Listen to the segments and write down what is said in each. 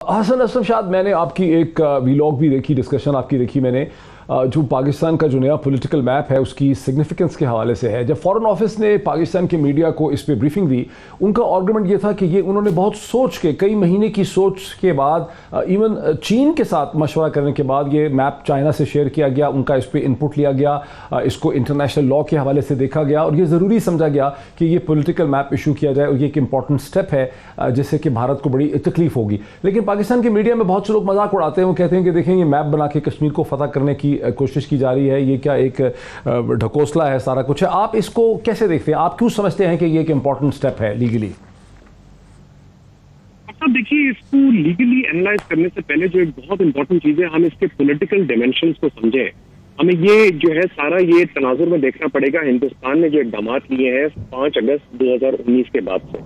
حسن اسلم شاد، میں نے آپ کی ایک ویلاگ بھی دیکھی، ڈسکشن آپ کی دیکھی میں نے، جو پاکستان کا جو نیا پولیٹیکل میپ ہے اس کی سگنیفیکنس کے حوالے سے ہے. جب فارن آفس نے پاکستان کے میڈیا کو اس پہ بریفنگ دی، ان کا آرگومنٹ یہ تھا کہ یہ انہوں نے بہت سوچ کے، کئی مہینے کی سوچ کے بعد، ایون چین کے ساتھ مشورہ کرنے کے بعد یہ میپ چائنا سے شیئر کیا گیا، ان کا اس پہ انپٹ لیا گیا، اس کو انٹرنیشنل لاء کے حوالے سے دیکھا گیا اور یہ ضروری سمجھا گیا کہ یہ پولیٹیکل میپ ایشو کیا جائے، اور یہ ایک امپورٹنٹ سٹیپ ہے جس سے کہ بھارت کو بڑی تکلیف ہوگی. لیکن پاکستان کے میڈیا میں بہت سے لوگ مذاق اڑاتے ہیں، وہ کہتے ہیں کہ دیکھیں یہ میپ بنا کے کشمیر کو فتح کرنے کی کوشش کی جا رہی ہے، یہ کیا ایک ڈھکوسلا ہے، سارا کچھ ہے. آپ اس کو کیسے دیکھتے ہیں؟ آپ کیوں سمجھتے ہیں کہ یہ ایک امپورٹنٹ سٹیپ ہے لیگلی؟ دیکھیے، اس کو لیگلی اینالائز کرنے سے پہلے جو ایک بہت امپورٹنٹ چیز ہے، ہم اس کے پولیٹیکل ڈائمینشنز کو سمجھیں. ہمیں یہ جو ہے سارا یہ تناظر میں دیکھنا پڑے گا ہندوستان نے جو اقدامات لیے ہیں 5 اگست 2019 کے بعد سے.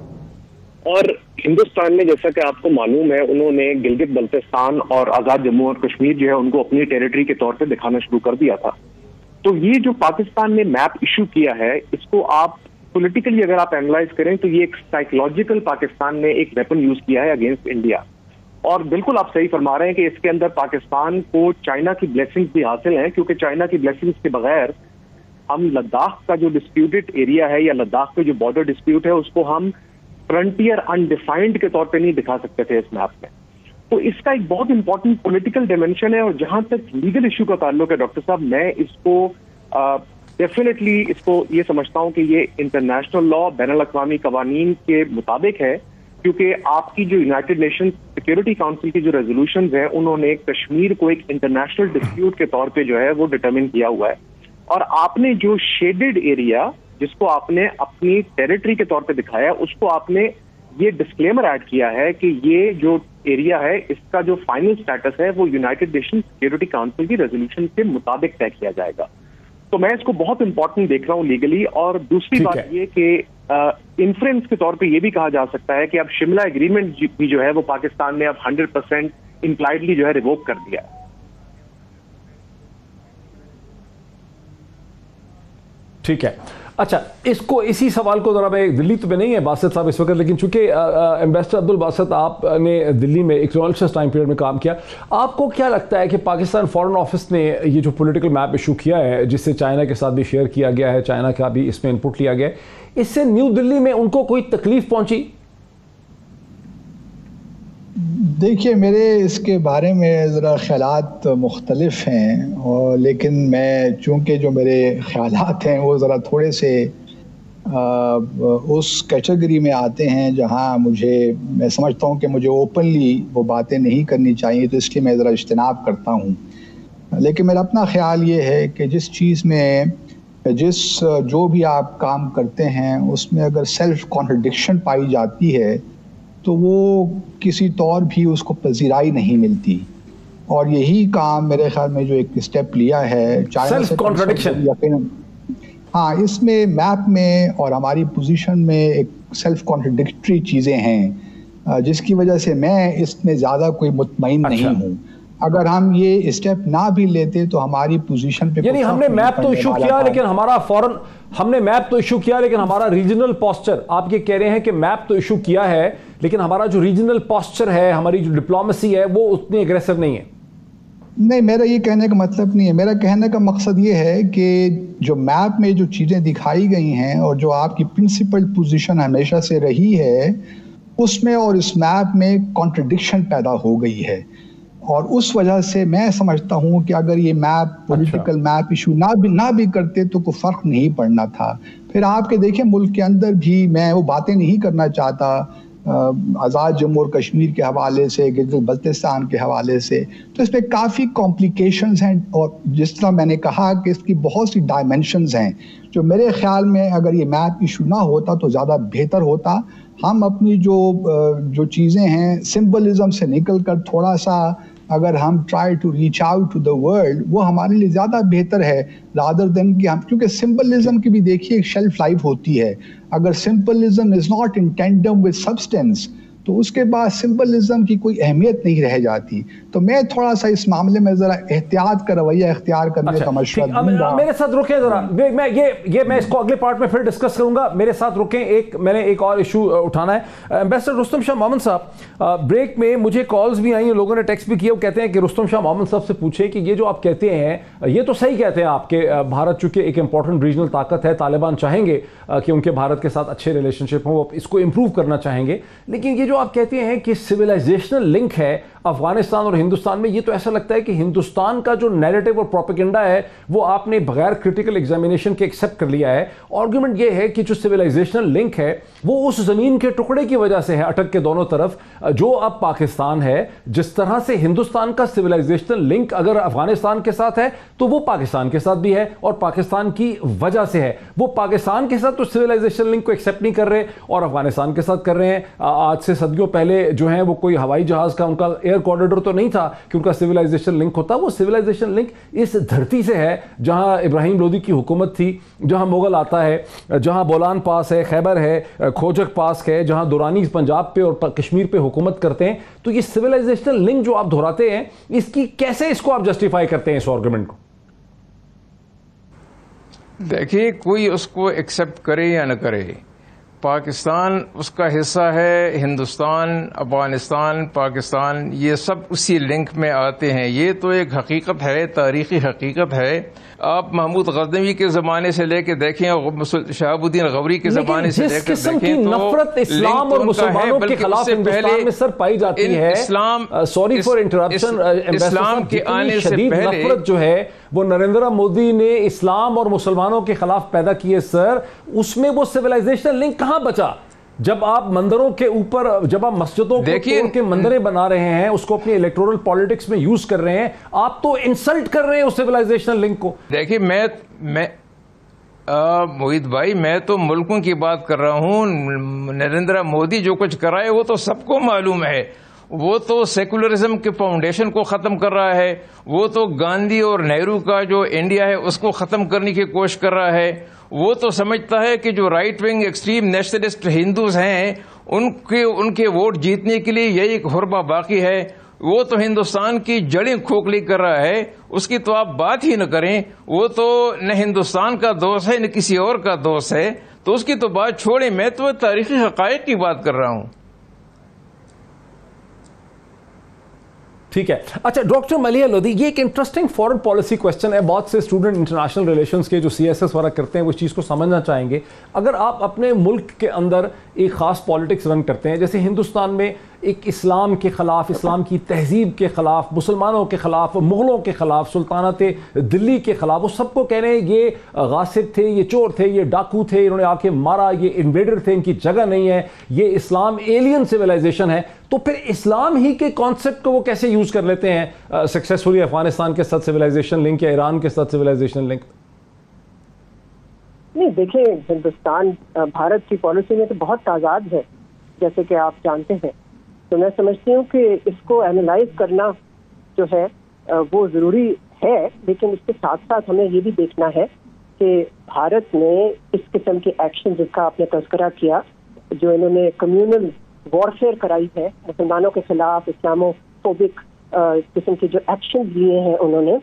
اور ہندوستان نے، جیسا کہ آپ کو معلوم ہے، انہوں نے گلگت بلتستان اور آزاد جموں اور کشمیر جو ہے ان کو اپنی ٹیریٹری کے طور پہ دکھانا شروع کر دیا تھا. تو یہ جو پاکستان نے میپ ایشو کیا ہے، اس کو آپ پولیٹیکلی اگر آپ اینالائز کریں تو یہ ایک سائیکولوجیکل پاکستان نے ایک ویپن یوز کیا ہے اگینسٹ انڈیا. اور بالکل آپ صحیح فرما رہے ہیں کہ اس کے اندر پاکستان کو چائنا کی بلیسنگز بھی حاصل ہیں، کیونکہ چائنا کی بلیسنگز کے بغیر ہم لداخ کا جو ڈسپیوٹڈ ایریا ہے یا لداخ کا جو بارڈر ڈسپیوٹ ہے اس کو ہم فرنٹیئر انڈیفائنڈ کے طور پہ نہیں دکھا سکتے تھے اس میپ میں. تو اس کا ایک بہت امپورٹنٹ پولیٹیکل ڈائمینشن ہے. اور جہاں تک لیگل ایشو کا تعلق ہے ڈاکٹر صاحب، میں اس کو ڈیفینیٹلی اس کو یہ سمجھتا ہوں کہ یہ انٹرنیشنل لاء، بین الاقوامی قوانین کے مطابق ہے، کیونکہ آپ کی جو یونائٹڈ نیشن سیکورٹی کاؤنسل کی جو ریزولوشنز ہیں انہوں نے کشمیر کو ایک انٹرنیشنل ڈسپیوٹ کے طور پہ جو ہے وہ ڈٹرمن کیا ہوا ہے. اور آپ نے جو شیڈڈ ایریا جس کو آپ نے اپنی ٹیریٹری کے طور پہ دکھایا، اس کو آپ نے یہ ڈسکلیمر ایڈ کیا ہے کہ یہ جو ایریا ہے اس کا جو فائنل سٹیٹس ہے وہ یونائٹڈ نیشن سیکورٹی کاؤنسل کی ریزولوشن کے مطابق طے کیا جائے گا. تو میں اس کو بہت امپورٹنٹ دیکھ رہا ہوں لیگلی. اور دوسری بات یہ کہ انفرنس کے طور پہ یہ بھی کہا جا سکتا ہے کہ اب شملہ ایگریمنٹ بھی جو ہے وہ پاکستان نے اب 100% امپلائڈلی جو ہے ریووک کر دیا ہے. ٹھیک ہے. اچھا، اس کو اسی سوال کو ذرا میں، دلی تو میں نہیں ہے باسط صاحب اس وقت، لیکن چونکہ ایمبیسڈر عبدالباسط آپ نے دلی میں ایک ٹرانزیشن ٹائم پیریڈ میں کام کیا، آپ کو کیا لگتا ہے کہ پاکستان فارن آفس نے یہ جو پولیٹیکل میپ ایشو کیا ہے جس سے چائنا کے ساتھ بھی شیئر کیا گیا ہے، چائنا کا بھی اس میں انپٹ لیا گیا ہے، اس سے نیو دلی میں ان کو کوئی تکلیف پہنچی؟ دیکھیے، میرے اس کے بارے میں ذرا خیالات مختلف ہیں، اور لیکن میں چونکہ جو میرے خیالات ہیں وہ ذرا تھوڑے سے اس کیٹیگری میں آتے ہیں جہاں میں سمجھتا ہوں کہ مجھے اوپنلی وہ باتیں نہیں کرنی چاہیے، تو اس لیے میں ذرا اجتناب کرتا ہوں. لیکن میرا اپنا خیال یہ ہے کہ جو بھی آپ کام کرتے ہیں اس میں اگر سیلف کانٹرڈکشن پائی جاتی ہے تو وہ کسی طور بھی اس کو پذیرائی نہیں ملتی. اور یہی کام میرے خیال میں جو ایک اسٹیپ لیا ہے چائنا سے، ہاں، اس میں میپ میں اور ہماری پوزیشن میں ایک سیلف کانٹرڈکٹری چیزیں ہیں، جس کی وجہ سے میں اس میں زیادہ کوئی مطمئن نہیں ہوں. اگر ہم یہ اسٹیپ نہ بھی لیتے تو ہماری پوزیشن پہ، یعنی ہم نے میپ تو ایشو کیا لیکن ہمارا ریجنل پوسچر، آپ یہ کہہ رہے ہیں کہ میپ تو ایشو کیا ہے لیکن ہمارا جو ریجنل پوسچر ہے، ہماری جو ڈپلومیسی ہے، وہ اتنی اگریسو نہیں ہے. نہیں، میرا یہ کہنے کا مطلب نہیں ہے. میرا کہنے کا مقصد یہ ہے کہ جو میپ میں جو چیزیں دکھائی گئی ہیں اور جو آپ کی پرنسپل پوزیشن ہمیشہ سے رہی ہے، اس میں اور اس میپ میں کانٹرڈکشن پیدا ہو گئی ہے. اور اس وجہ سے میں سمجھتا ہوں کہ اگر یہ میپ پولیٹیکل میپ ایشو نہ بھی کرتے تو کوئی فرق نہیں پڑنا تھا. پھر آپ کے دیکھیں ملک کے اندر بھی، میں وہ باتیں نہیں کرنا چاہتا آزاد جموں اور کشمیر کے حوالے سے، گلگت بلتستان کے حوالے سے، تو اس میں کافی کمپلیکیشنز ہیں. اور جس طرح میں نے کہا کہ اس کی بہت سی ڈائمنشنز ہیں جو میرے خیال میں اگر یہ میپ ایشو نہ ہوتا تو زیادہ بہتر ہوتا. ہم اپنی جو چیزیں ہیں سمبلزم سے نکل کر تھوڑا سا اگر ہم try to reach out to the world, وہ ہمارے لیے زیادہ بہتر ہے رادر دین کہ ہم، کیونکہ سمبلزم کی بھی دیکھیے ایک شیلف لائف ہوتی ہے. اگر symbolism is not in tandem with substance تو اس کے بعد سمبلزم کی کوئی اہمیت نہیں رہ جاتی. تو میں تھوڑا سا اس معاملے میں ذرا احتیاط کا رویہ اختیار کرنے کا مشورہ دوں گا. میرے ساتھ رکیں ذرا, میں اس کو اگلے پارٹ میں پھر ڈسکس کروں گا. میرے ساتھ رکیں, میں نے ایک اور ایشو اٹھانا ہے. ایمبیسڈر رستم شاہ محمد صاحب, بریک میں مجھے کالز بھی آئی ہیں, لوگوں نے ٹیکسٹ بھی کیا, وہ کہتے ہیں کہ رستم شاہ محمد صاحب سے پوچھیں کہ یہ جو آپ کہتے ہیں یہ تو صحیح کہتے ہیں آپ کہ بھارت چونکہ ایک امپورٹنٹ ریجنل طاقت ہے, طالبان چاہیں گے کہ ان کے بھارت کے ساتھ اچھے ریلیشن شپ ہوں, وہ اس کو امپروو کرنا چاہیں گے, لیکن یہ جو آپ کہتے ہیں کہ سویلائزیشنل لنک ہے افغانستان اور ہندوستان میں, یہ تو ایسا لگتا ہے کہ ہندوستان کا جو نیریٹو اور پروپیگنڈا ہے وہ آپ نے بغیر کرٹیکل ایگزامینیشن کے ایکسیپٹ کر لیا ہے. آرگومنٹ یہ ہے کہ جو سویلائزیشنل لنک ہے وہ اس زمین کے ٹکڑے کی وجہ سے ہے اٹک کے دونوں طرف, جو اب پاکستان ہے. جس طرح سے ہندوستان کا سویلائزیشنل لنک اگر افغانستان کے ساتھ ہے تو وہ پاکستان کے ساتھ بھی ہے, اور پاکستان کی وجہ سے ہے. وہ پاکستان کے ساتھ تو سویلائزیشن لنک کو ایکسیپٹ نہیں کر رہے اور افغانستان کے ساتھ کر رہے ہیں. آج سے صدیوں پہلے جو ہیں وہ کوئی ہوائی جہاز کا ان کا ایئر کوریڈور تو نہیں تھا کہ ان کا سویلائزیشن لنک ہوتا. وہ سویلائزیشن لنک اس دھرتی سے ہے جہاں ابراہیم لودھی کی حکومت تھی, جہاں مغل آتا ہے, جہاں بولان پاس ہے, خیبر ہے, کھوجک پاس ہے, جہاں دورانی پنجاب پہ اور کشمیر پہ حکومت کرتے ہیں. تو یہ سویلائزیشن لنک جو آپ دہراتے ہیں اس کی کیسے اس کو آپ جسٹیفائی کرتے ہیں اس آرگومنٹ کو؟ دیکھیے, کوئی اس کو ایکسپٹ کرے یا نہ کرے, پاکستان اس کا حصہ ہے, ہندوستان, افغانستان, پاکستان یہ سب اسی لنک میں آتے ہیں. یہ تو ایک حقیقت ہے, تاریخی حقیقت ہے. آپ محمود غزنوی کے زمانے سے لے کے دیکھیں, شہاب الدین غوری کے زمانے سے لے کے دیکھیں, تو نفرت اسلام اور مسلمانوں کے خلاف ہندوستان میں سر پائی جاتی ہے. سوری فار انٹرپشن, اسلام کے آنے سے پہلے نفرت جو ہے وہ نریندر مودی نے اسلام اور مسلمانوں کے خلاف پیدا کی ہے سر. اس میں وہ سویلائزیشن لنک کہاں بچا؟ جب آپ مندروں کے اوپر, جب آپ مسجدوں کو توڑ کے مندریں بنا رہے ہیں, اس کو اپنی الیکٹورل پالیٹکس میں یوز کر رہے ہیں, آپ تو انسلٹ کر رہے ہیں اس سویلائزیشن لنک کو. دیکھیے, میں موہت بھائی, میں تو ملکوں کی بات کر رہا ہوں. نریندر مودی جو کچھ کر رہا ہے وہ تو سب کو معلوم ہے. وہ تو سیکولرزم کے فاؤنڈیشن کو ختم کر رہا ہے. وہ تو گاندھی اور نہرو کا جو انڈیا ہے اس کو ختم کرنے کی کوشش کر رہا ہے. وہ تو سمجھتا ہے کہ جو right wing extreme nationalist Hindus ہیں ان کے ووٹ جیتنے کے لیے یہی ایک حربہ باقی ہے. وہ تو ہندوستان کی جڑیں کھوکھلی کر رہا ہے, اس کی تو آپ بات ہی نہ کریں. وہ تو نہ ہندوستان کا دوست ہے نہ کسی اور کا دوست ہے, تو اس کی تو بات چھوڑیں. میں تو تاریخی حقائق کی بات کر رہا ہوں. ٹھیک ہے. اچھا ڈاکٹر ملیحہ لودھی, یہ ایک انٹرسٹنگ فورن پالیسی کویسچن ہے. بہت سے اسٹوڈنٹ انٹرنیشنل ریلیشنز کے جو سی ایس ایس وغیرہ کرتے ہیں وہ اس چیز کو سمجھنا چاہیں گے. اگر آپ اپنے ملک کے اندر ایک خاص پالیٹکس رن کرتے ہیں, جیسے ہندوستان میں ایک اسلام کے خلاف, اسلام کی تہذیب کے خلاف, مسلمانوں کے خلاف, مغلوں کے خلاف, سلطنت دلی کے خلاف, وہ سب کو کہہ رہے ہیں یہ غاصب تھے, یہ چور تھے, یہ ڈاکو تھے, انہوں نے آ کے مارا, یہ انویڈر تھے, ان کی جگہ نہیں ہے, یہ اسلام ایلین سویلائزیشن ہے. تو پھر اسلام ہی کے کانسیپٹ کو وہ کیسے یوز کر لیتے ہیں سکسیسفلی افغانستان کے ساتھ سویلائزیشن لنک یا ایران کے ساتھ سویلائزیشن لنک؟ نہیں دیکھیں, ہندوستان بھارت کی پالیسی میں تو بہت آزاد ہے جیسے کہ آپ جانتے ہیں. تو میں سمجھتی ہوں کہ اس کو اینالائز کرنا جو ہے وہ ضروری ہے, لیکن اس کے ساتھ ساتھ ہمیں یہ بھی دیکھنا ہے کہ بھارت نے اس قسم کے ایکشن جس کا آپ نے تذکرہ کیا, جو انہوں نے کمیونل وارفیئر کرائی ہے مسلمانوں کے خلاف, اسلامو فوبک قسم کے جو ایکشن لیے ہیں انہوں نے,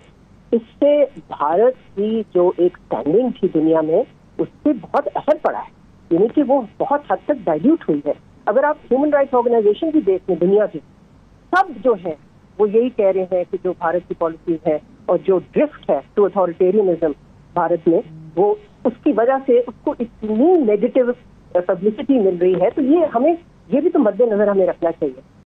اس سے بھارت کی جو ایک اسٹینڈنگ تھی دنیا میں اس سے بہت اثر پڑا ہے. یعنی کہ وہ بہت حد تک ڈائلیوٹ ہوئی ہے. اگر آپ ہیومن رائٹس آرگنائزیشن بھی دیکھ لیں دنیا کی, سب جو ہیں وہ یہی کہہ رہے ہیں کہ جو بھارت کی پالیسیز ہے اور جو ڈرفٹ ہے ٹو اتھارٹیرینزم بھارت میں, وہ اس کی وجہ سے اس کو اتنی نیگیٹو پبلسٹی مل رہی ہے. تو یہ ہمیں یہ بھی تو مد نظر ہمیں رکھنا چاہیے.